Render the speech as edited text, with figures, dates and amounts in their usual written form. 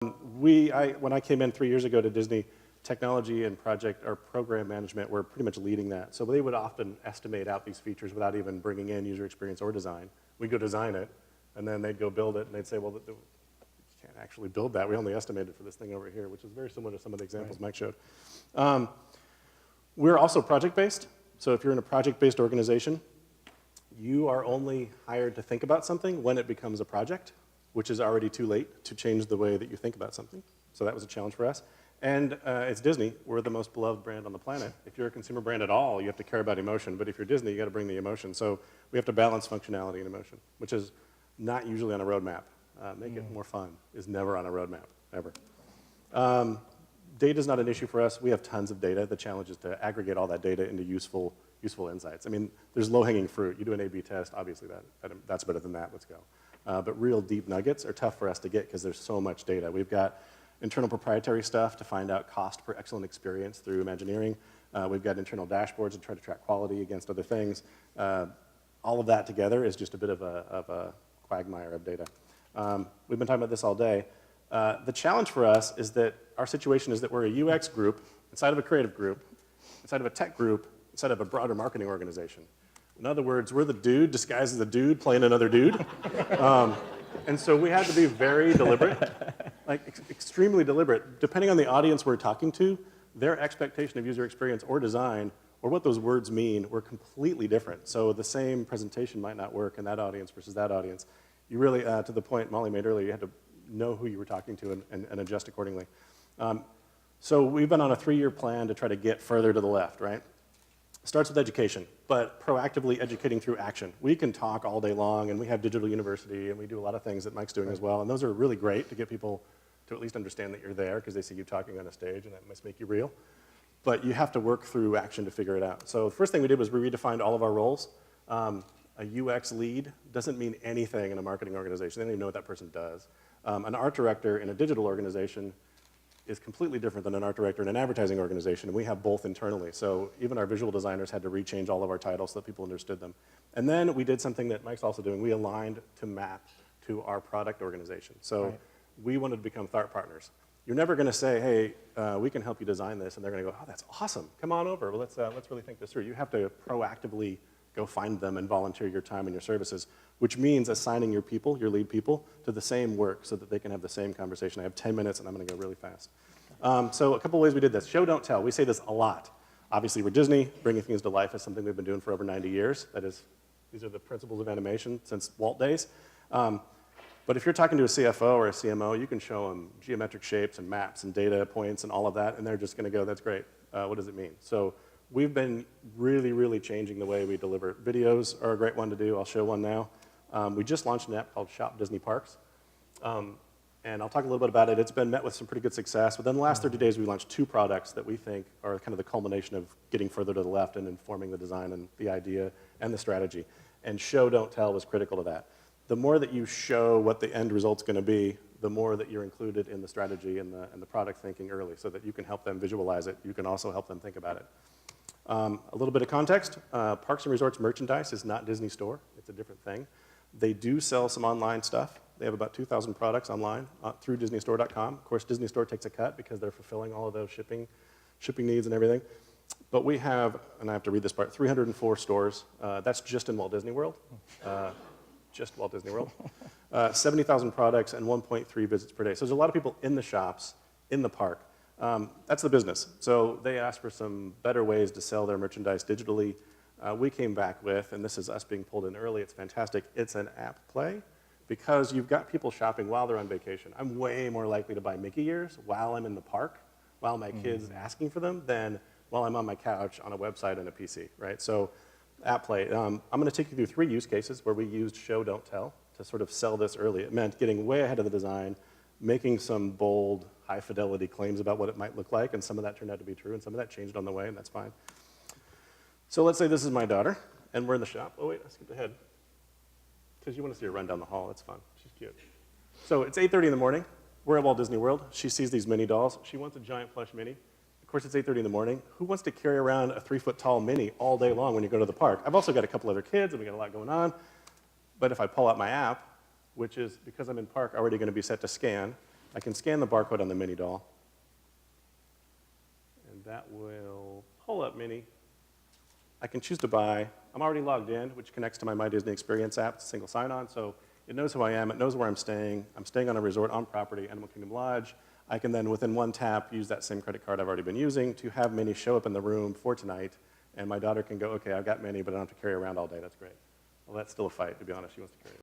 When I came in 3 years ago to Disney, technology and project or program management were pretty much leading that. So they would often estimate out these features without even bringing in user experience or design. We'd go design it, and then they'd go build it, and they'd say, well, you can't actually build that. We only estimated for this thing over here, which is very similar to some of the examples Mike showed. We're also project-based. So if you're in a project-based organization, you are only hired to think about something when it becomes a project, which is already too late to change the way that you think about something. So that was a challenge for us. And it's Disney. We're the most beloved brand on the planet. If you're a consumer brand at all, you have to care about emotion. But if you're Disney, you got to bring the emotion. So we have to balance functionality and emotion, which is not usually on a roadmap. Make it more fun is never on a roadmap, ever. Data is not an issue for us. We have tons of data. The challenge is to aggregate all that data into useful insights. I mean, there's low-hanging fruit. You do an A/B test, obviously that's better than that. Let's go. But real deep nuggets are tough for us to get because there's so much data. We've got internal proprietary stuff to find out cost per excellent experience through Imagineering. We've got internal dashboards to try to track quality against other things. All of that together is just a bit of a quagmire of data. We've been talking about this all day. The challenge for us is that our situation is that we're a UX group inside of a creative group, inside of a tech group, inside of a broader marketing organization. In other words, we're the dude disguised as a dude playing another dude. And so we had to be very deliberate, like extremely deliberate. Depending on the audience we're talking to, their expectation of user experience or design or what those words mean were completely different. So the same presentation might not work in that audience versus that audience. You really, to the point Molly made earlier, you had to know who you were talking to and adjust accordingly. So we've been on a 3-year plan to try to get further to the left, right? Starts with education, but proactively educating through action. We can talk all day long, and we have Digital University, and we do a lot of things that Mike's doing as well, and those are really great to get people to at least understand that you're there because they see you talking on a stage, and that must make you real. But you have to work through action to figure it out. So the first thing we did was we redefined all of our roles. A UX lead doesn't mean anything in a marketing organization. They don't even know what that person does. An art director in a digital organization is completely different than an art director in an advertising organization, and we have both internally. So even our visual designers had to rechange all of our titles so that people understood them. And then we did something that Mike's also doing. We aligned to map to our product organization. So we wanted to become thought partners. You're never going to say, hey, we can help you design this, and they're going to go, oh, that's awesome. Come on over. Well, let's really think this through. You have to proactively go find them and volunteer your time and your services, which means assigning your people, your lead people, to the same work so that they can have the same conversation. I have 10 minutes, and I'm going to go really fast. So a couple ways we did this. Show, don't tell. We say this a lot. Obviously, we're Disney. Bringing things to life is something we've been doing for over 90 years. That is, these are the principles of animation since Walt days. But if you're talking to a CFO or a CMO, you can show them geometric shapes and maps and data points and all of that, and they're just going to go, that's great. What does it mean? So we've been really, really changing the way we deliver. Videos are a great one to do. I'll show one now. We just launched an app called Shop Disney Parks. And I'll talk a little bit about it. It's been met with some pretty good success. Within the last 30 days, we launched 2 products that we think are kind of the culmination of getting further to the left and informing the design and the idea and the strategy. And show, don't tell was critical to that. The more that you show what the end result's going to be, the more that you're included in the strategy and the product thinking early so that you can help them visualize it. You can also help them think about it. A little bit of context. Parks and Resorts merchandise is not Disney Store. It's a different thing. They do sell some online stuff. They have about 2,000 products online through DisneyStore.com. Of course, Disney Store takes a cut because they're fulfilling all of those shipping needs and everything. But we have, and I have to read this part, 304 stores. That's just in Walt Disney World. Just Walt Disney World. 70,000 products and 1.3 visits per day. So there's a lot of people in the shops, in the park. That's the business. So they asked for some better ways to sell their merchandise digitally. We came back with, and this is us being pulled in early, it's fantastic, it's an app play. Because you've got people shopping while they're on vacation. I'm way more likely to buy Mickey ears while I'm in the park, while my kid's asking for them, than while I'm on my couch on a website and a PC, right? So app play. I'm going to take you through 3 use cases where we used show, don't tell to sort of sell this early. It meant getting way ahead of the design, making some bold, high-fidelity claims about what it might look like, and some of that turned out to be true, and some of that changed on the way, and that's fine. So let's say this is my daughter, and we're in the shop. Oh, wait, I skipped ahead. Because you want to see her run down the hall. It's fun. She's cute. So it's 8:30 in the morning. We're at Walt Disney World. She sees these mini dolls. She wants a giant plush mini. Of course, it's 8:30 in the morning. Who wants to carry around a 3-foot-tall mini all day long when you go to the park? I've also got a couple other kids, and we got a lot going on. But if I pull out my app, which is, because I'm in park, already going to be set to scan, I can scan the barcode on the mini doll. And that will pull up Mini. I can choose to buy. I'm already logged in, which connects to my Disney Experience app. It's a single sign-on, so it knows who I am. It knows where I'm staying. I'm staying on a resort on property, Animal Kingdom Lodge. I can then, within one tap, use that same credit card I've already been using to have Mini show up in the room for tonight, and my daughter can go, okay, I've got Mini, but I don't have to carry it around all day. That's great. Well, that's still a fight, to be honest. She wants to carry it